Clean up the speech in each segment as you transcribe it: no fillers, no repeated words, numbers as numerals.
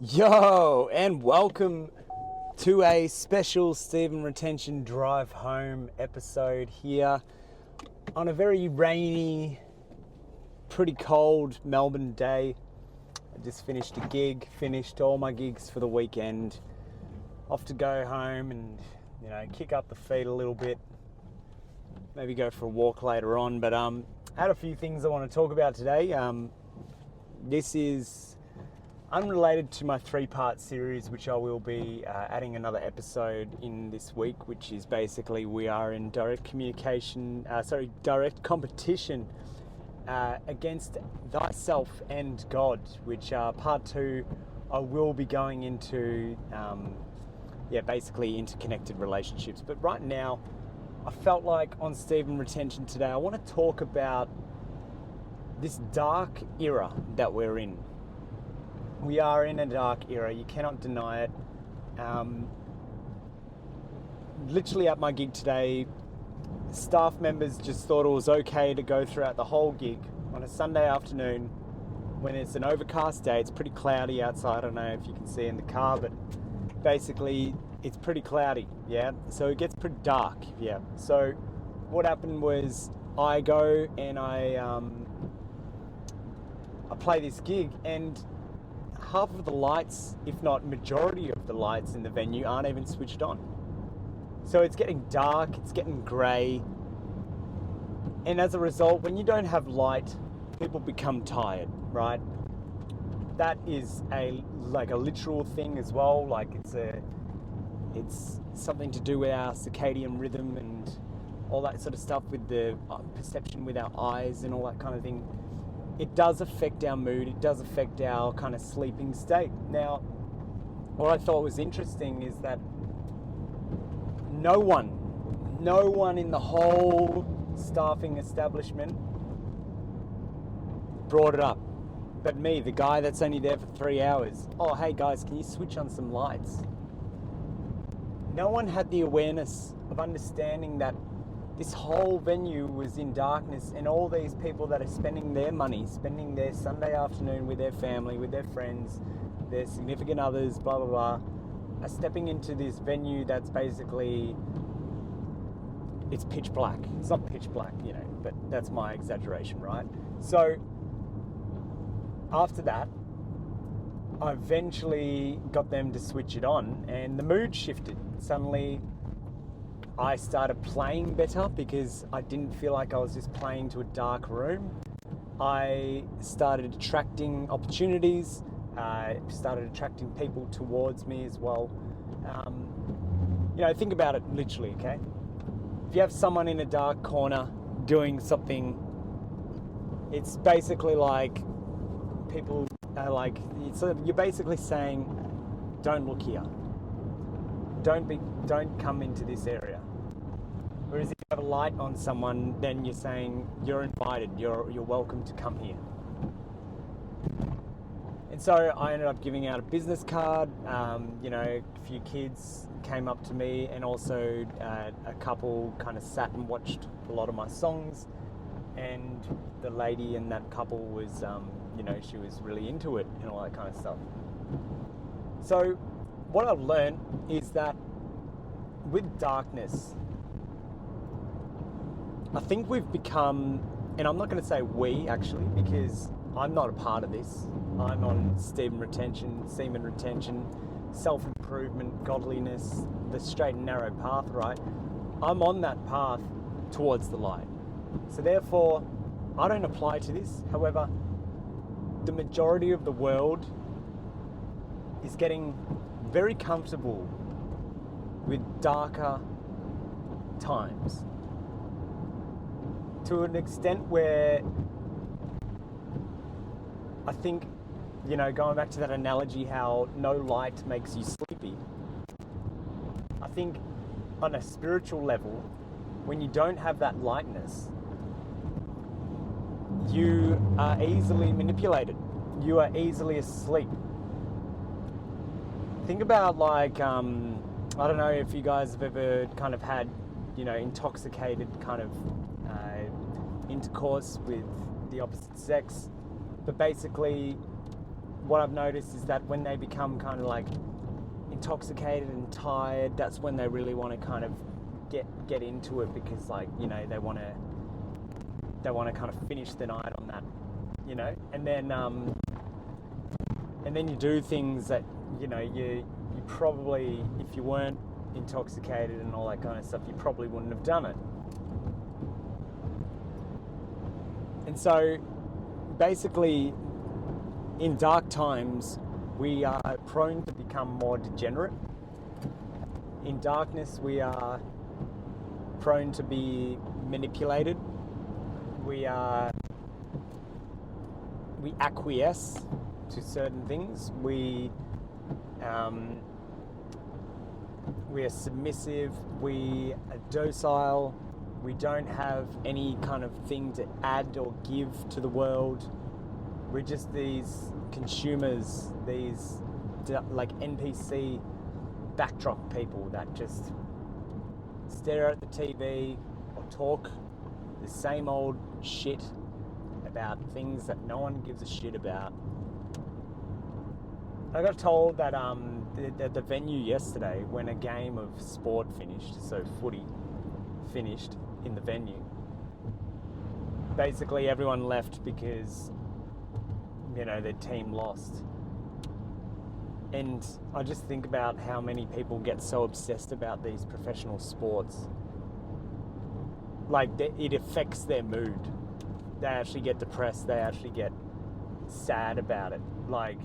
Yo, and welcome to a special Stephen Retention Drive Home episode here on a very rainy, pretty cold Melbourne day. I just finished a gig, finished all my gigs for the weekend. Off to go home and, kick up the feet a little bit. Maybe go for a walk later on, but I had a few things I want to talk about today. This is unrelated to my three-part series, which I will be adding another episode in this week, which is basically we are in direct competition against thyself and God, which part two I will be going into, basically interconnected relationships. But right now, I felt like on Stephen Retention today, I want to talk about this dark era that we're in. We are in a dark era, you cannot deny it. Literally at my gig today, staff members just thought it was okay to go throughout the whole gig on a Sunday afternoon when it's an overcast day. It's pretty cloudy outside. I don't know if you can see in the car, but basically it's pretty cloudy, yeah? So it gets pretty dark, yeah? So what happened was I go and I play this gig, and half of the lights, if not majority of the lights in the venue, aren't even switched on. So it's getting dark, it's getting grey, and as a result, when you don't have light, people become tired, right? That is a literal thing as well. Like it's something to do with our circadian rhythm and all that sort of stuff, with the perception with our eyes and all that kind of thing. It does affect our mood, it does affect our kind of sleeping state. Now, what I thought was interesting is that no one in the whole staffing establishment brought it up. But me, the guy that's only there for 3 hours. Oh, hey guys, can you switch on some lights? No one had the awareness of understanding that this whole venue was in darkness, and all these people that are spending their money, spending their Sunday afternoon with their family, with their friends, their significant others, blah, blah, blah, are stepping into this venue that's basically, it's pitch black. It's not pitch black, but that's my exaggeration, right? So after that, I eventually got them to switch it on, and the mood shifted. Suddenly, I started playing better because I didn't feel like I was just playing to a dark room. I started attracting opportunities, started attracting people towards me as well. Think about it literally, okay? If you have someone in a dark corner doing something, it's basically like people are like, you're basically saying, don't look here. Don't come into this area. Whereas if you have a light on someone, then you're saying you're invited, you're welcome to come here. And so I ended up giving out a business card. A few kids came up to me, and also a couple kind of sat and watched a lot of my songs. And the lady in that couple was, she was really into it and all that kind of stuff. So what I've learned is that with darkness, I think we've become, and I'm not going to say we actually, because I'm not a part of this. I'm on Stephen Retention, Semen Retention, self-improvement, godliness, the straight and narrow path, right? I'm on that path towards the light. So therefore, I don't apply to this. However, the majority of the world is getting very comfortable with darker times, to an extent where I think, going back to that analogy, how no light makes you sleepy. I think on a spiritual level, when you don't have that lightness, you are easily manipulated. You are easily asleep. Think about I don't know if you guys have ever kind of had, intoxicated kind of intercourse with the opposite sex, but basically what I've noticed is that when they become kind of like intoxicated and tired, that's when they really want to kind of get into it, because like, you know, they want to kind of finish the night on that, you know. And then you do things that, you know, you probably, if you weren't intoxicated and all that kind of stuff, you probably wouldn't have done it. And so basically, in dark times, we are prone to become more degenerate. In darkness, we are prone to be manipulated. We acquiesce to certain things. We are submissive. We are docile. We don't have any kind of thing to add or give to the world. We're just these consumers, these like NPC backdrop people that just stare at the TV or talk the same old shit about things that no one gives a shit about. I got told that at the venue yesterday, when a game of sport finished, so footy finished in the venue, basically everyone left because, you know, their team lost. And I just think about how many people get so obsessed about these professional sports. Like, it affects their mood. They actually get depressed. They actually get sad about it. Like,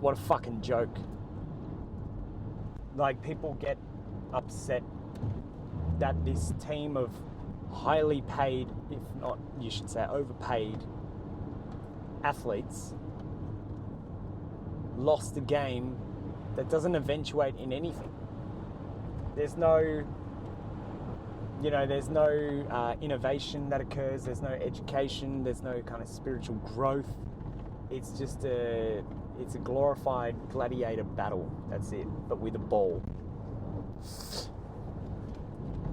what a fucking joke. Like, people get upset that this team of highly paid, if not, you should say, overpaid athletes lost a game that doesn't eventuate in anything. There's no, you know, there's no innovation that occurs. There's no education. There's no kind of spiritual growth. It's just it's a glorified gladiator battle. That's it, but with a ball.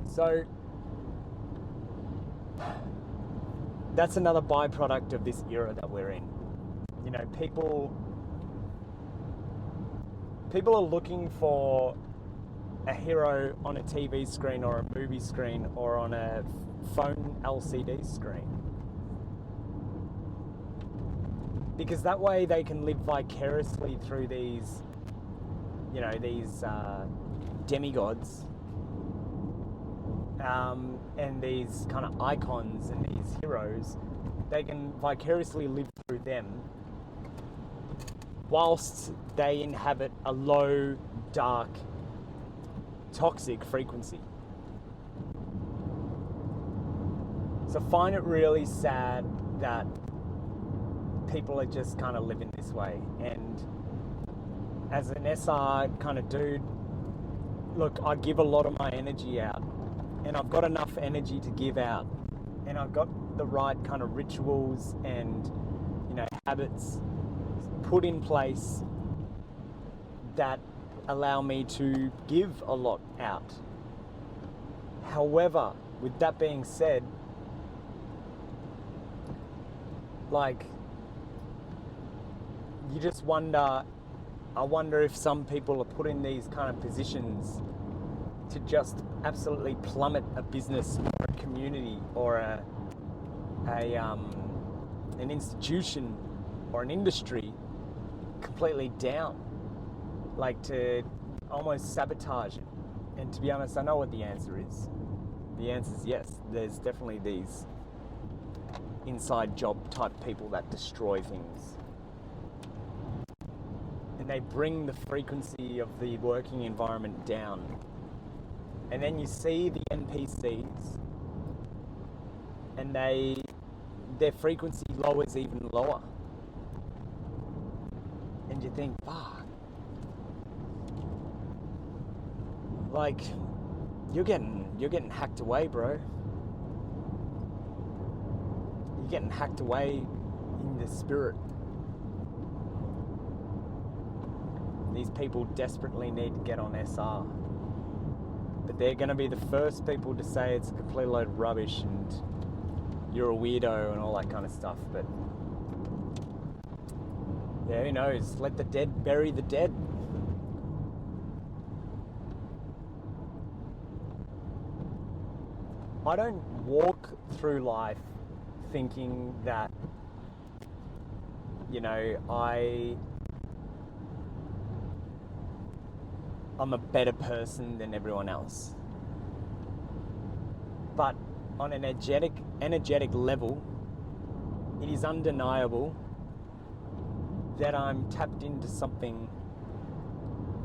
So that's another byproduct of this era that we're in. You know, people are looking for a hero on a TV screen or a movie screen or on a phone LCD screen. Because that way they can live vicariously through these, you know, these demigods and these kind of icons and these heroes. They can vicariously live through them whilst they inhabit a low, dark, toxic frequency. So I find it really sad that people are just kind of living this way. And as an SR kind of dude, look, I give a lot of my energy out, and I've got enough energy to give out, and I've got the right kind of rituals and, you know, habits put in place that allow me to give a lot out. However, with that being said, like, you just wonder, I wonder if some people are put in these kind of positions to just absolutely plummet a business or a community or an institution or an industry completely down, like to almost sabotage it. And to be honest, I know what the answer is. The answer is yes. There's definitely these inside job type people that destroy things. And they bring the frequency of the working environment down. And then you see the NPCs, and their frequency lowers even lower. And you think, fuck. Like, you're getting hacked away, bro. You're getting hacked away in the spirit. These people desperately need to get on SR. But they're going to be the first people to say it's a complete load of rubbish and you're a weirdo and all that kind of stuff. But Yeah, who knows? Let the dead bury the dead. I don't walk through life thinking that, I'm a better person than everyone else. But on an energetic level, it is undeniable that I'm tapped into something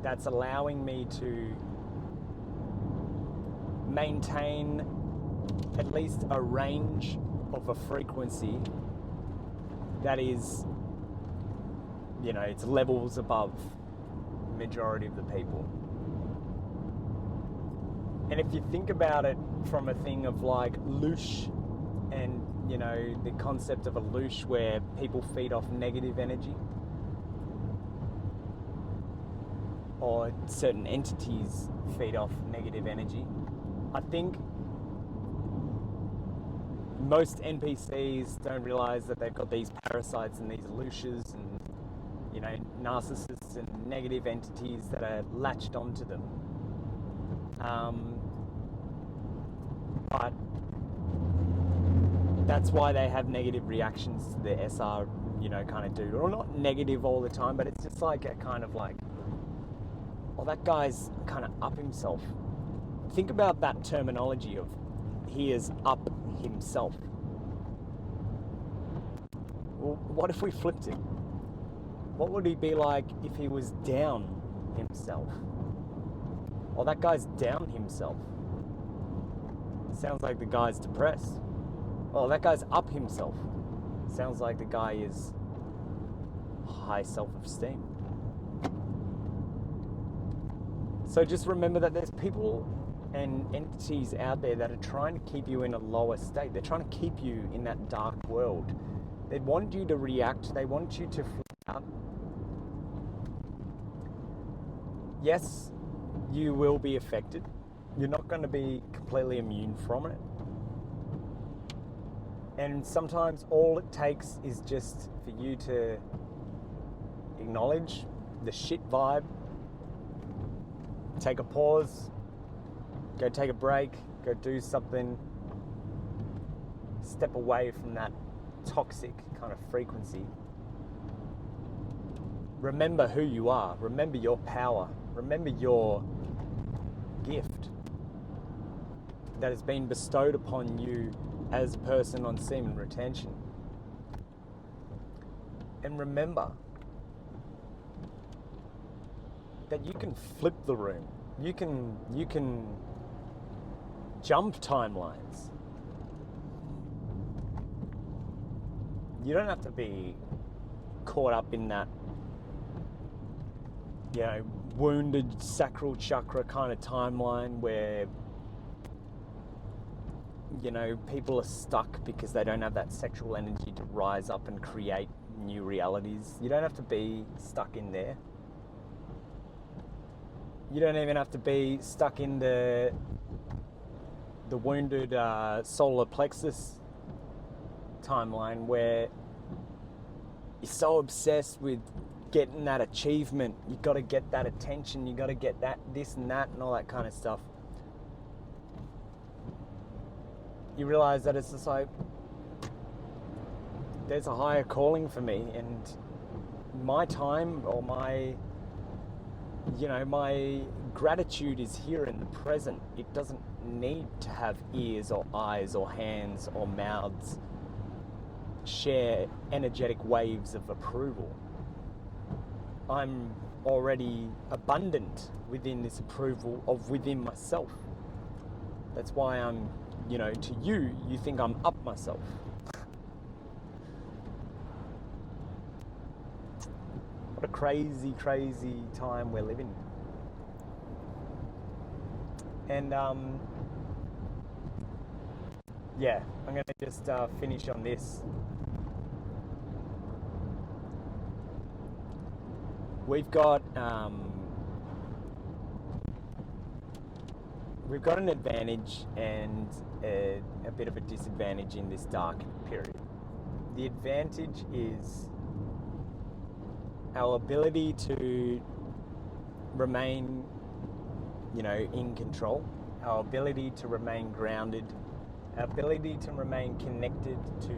that's allowing me to maintain at least a range of a frequency that is, it's levels above the majority of the people. And if you think about it from a thing of like loosh and, the concept of a loosh where people feed off negative energy, or certain entities feed off negative energy, I think most NPCs don't realize that they've got these parasites and these looshes and, narcissists and negative entities that are latched onto them. But that's why they have negative reactions to the SR, kind of dude. Or not negative all the time, but it's just like a kind of like, oh, that guy's kind of up himself. Think about that terminology of he is up himself. Well, what if we flipped it? What would he be like if he was down himself? Oh, that guy's down himself. Sounds like the guy's depressed. Oh, that guy's up himself. Sounds like the guy is high self-esteem. So just remember that there's people and entities out there that are trying to keep you in a lower state. They're trying to keep you in that dark world. They want you to react. They want you to flip out. Yes, you will be affected. You're not going to be completely immune from it. And sometimes all it takes is just for you to acknowledge the shit vibe, take a pause, go take a break, go do something, step away from that toxic kind of frequency. Remember who you are, remember your power, remember your gift that has been bestowed upon you as a person on semen retention. And remember that you can flip the room. You can jump timelines. You don't have to be caught up in that, wounded sacral chakra kind of timeline where, people are stuck because they don't have that sexual energy to rise up and create new realities. You don't have to be stuck in there. You don't even have to be stuck in the wounded solar plexus timeline where you're so obsessed with getting that achievement. You got to get that attention. You got to get that, this and that, and all that kind of stuff. You realize that it's just like there's a higher calling for me, and my time or my gratitude is here in the present. It doesn't need to have ears or eyes or hands or mouths share energetic waves of approval. I'm already abundant within this approval of within myself. That's why I'm, to you think I'm up myself. What a crazy, crazy time we're living. And I'm going to just finish on this. We've got an advantage and a bit of a disadvantage in this dark period. The advantage is our ability to remain, in control, our ability to remain grounded, our ability to remain connected to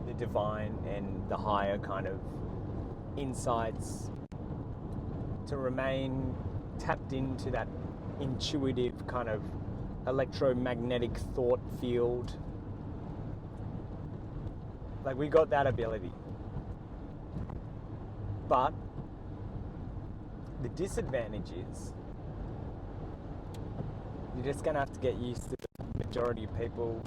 the divine and the higher kind of insights, to remain tapped into that intuitive kind of electromagnetic thought field. Like, we got that ability. But the disadvantage is you're just going to have to get used to the majority of people.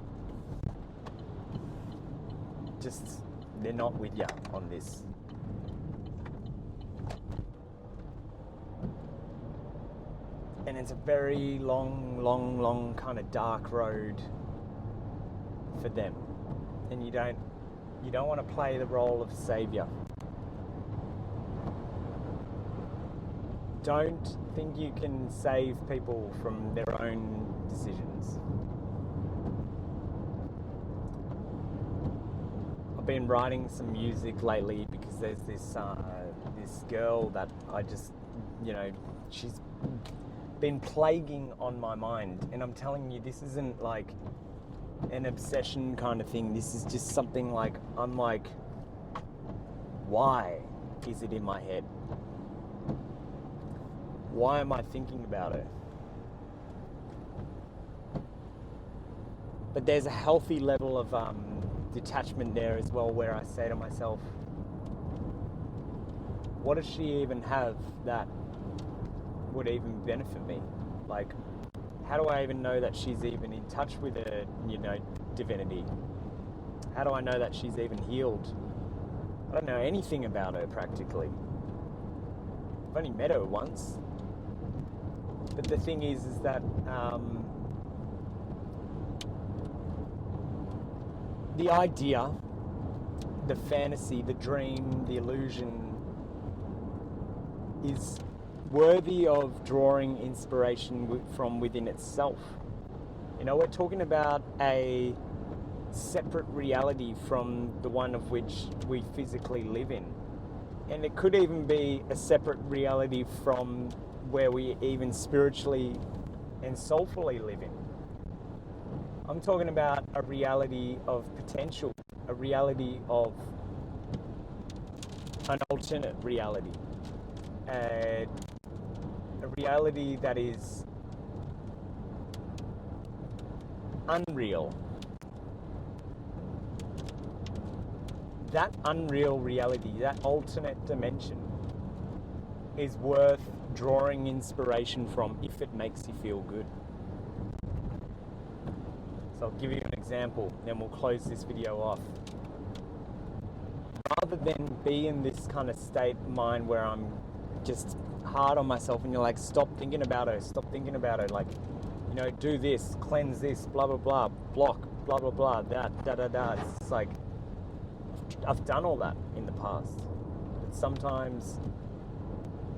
Just, they're not with you on this. And it's a very long kind of dark road for them. And you don't want to play the role of savior. Don't think you can save people from their own decisions. I've been writing some music lately because there's this girl that I just, she's been plaguing on my mind. And I'm telling you, this isn't like an obsession kind of thing. This is just something like, I'm like, why is it in my head? Why am I thinking about it? But there's a healthy level of detachment there as well, where I say to myself, what does she even have that would even benefit me? Like, how do I even know that she's even in touch with her, divinity? How do I know that she's even healed? I don't know anything about her practically. I've only met her once. But the thing is that the idea, the fantasy, the dream, the illusion is worthy of drawing inspiration from within itself. We're talking about a separate reality from the one of which we physically live in. And it could even be a separate reality from where we even spiritually and soulfully live in. I'm talking about a reality of potential, a reality of an alternate reality, a reality that is unreal. That unreal reality, that alternate dimension, is worth drawing inspiration from if it makes you feel good. So I'll give you an example, then we'll close this video off. Rather than be in this kind of state of mind where I'm just hard on myself and you're like, stop thinking about it, like, do this, cleanse this, blah, blah, blah, block, blah, blah, blah, that, da, da, da. It's like, I've done all that in the past. But sometimes,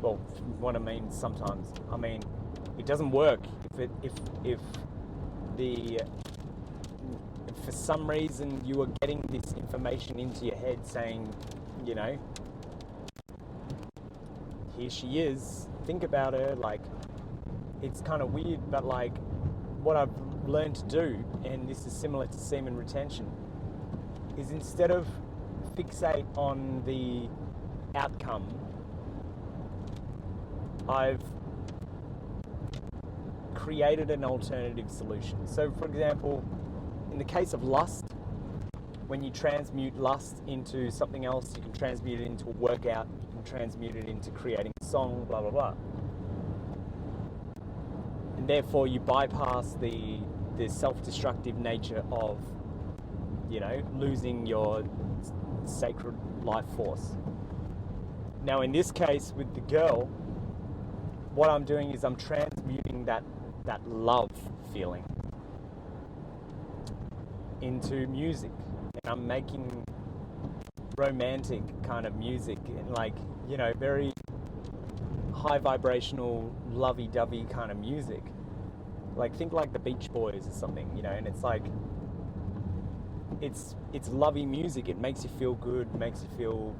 well, what I mean sometimes, I mean, it doesn't work if for some reason you are getting this information into your head saying, here she is, think about her, like, it's kind of weird, but like, what I've learned to do, and this is similar to semen retention, is instead of fixate on the outcome, I've created an alternative solution. So, for example, in the case of lust, when you transmute lust into something else, you can transmute it into a workout, you can transmute it into creating a song, blah, blah, blah. And therefore you bypass the self-destructive nature of, losing your sacred life force. Now, in this case with the girl, what I'm doing is I'm transmuting that love feeling into music, and I'm making romantic kind of music, and like, very high vibrational, lovey-dovey kind of music. Like, think like the Beach Boys or something, and it's like, it's lovey music. It makes you feel good, makes you feel,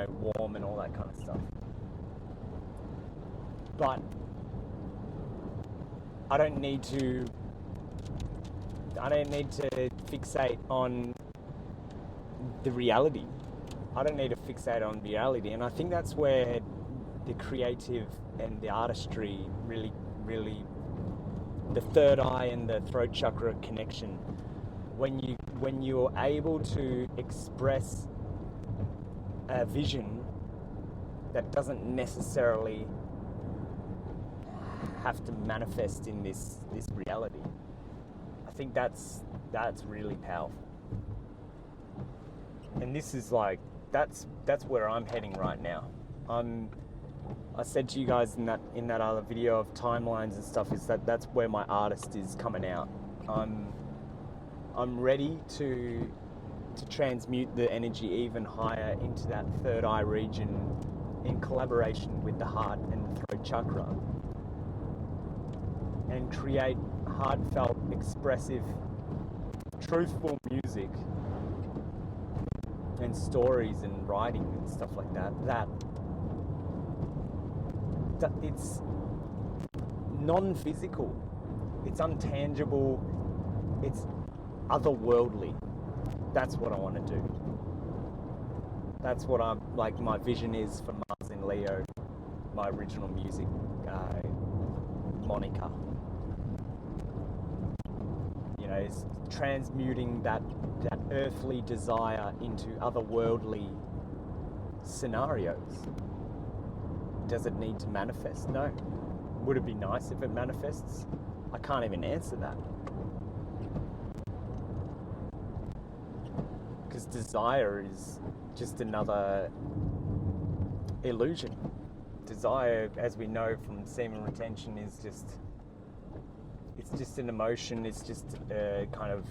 warm and all that kind of stuff. But I don't need to fixate on the reality. I don't need to fixate on reality. And I think that's where the creative and the artistry really, the third eye and the throat chakra connection. When you're able to express a vision that doesn't necessarily have to manifest in this reality, I think that's really powerful. And this is like that's where I'm heading right now. I said to you guys in that other video of timelines and stuff, is that's where my artist is coming out. I'm ready to transmute the energy even higher into that third eye region in collaboration with the heart and the throat chakra, and create heartfelt, expressive, truthful music and stories and writing and stuff like that. That it's non-physical, it's untangible, it's otherworldly. That's what I want to do. That's what I'm like. My vision is for Mars in Leo, my original music moniker. Is transmuting that earthly desire into otherworldly scenarios. Does it need to manifest? No. Would it be nice if it manifests? I can't even answer that. Because desire is just another illusion. Desire, as we know from semen retention, is just an emotion. It's just kind of,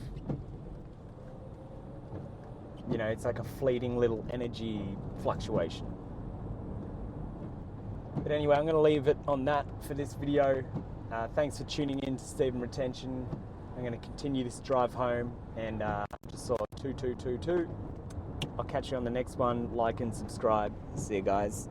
it's like a fleeting little energy fluctuation. But anyway, I'm going to leave it on that for this video. Thanks for tuning in to Semen Retention. I'm going to continue this drive home, and just saw 2222. I'll catch you on the next one. Like and subscribe. See you guys.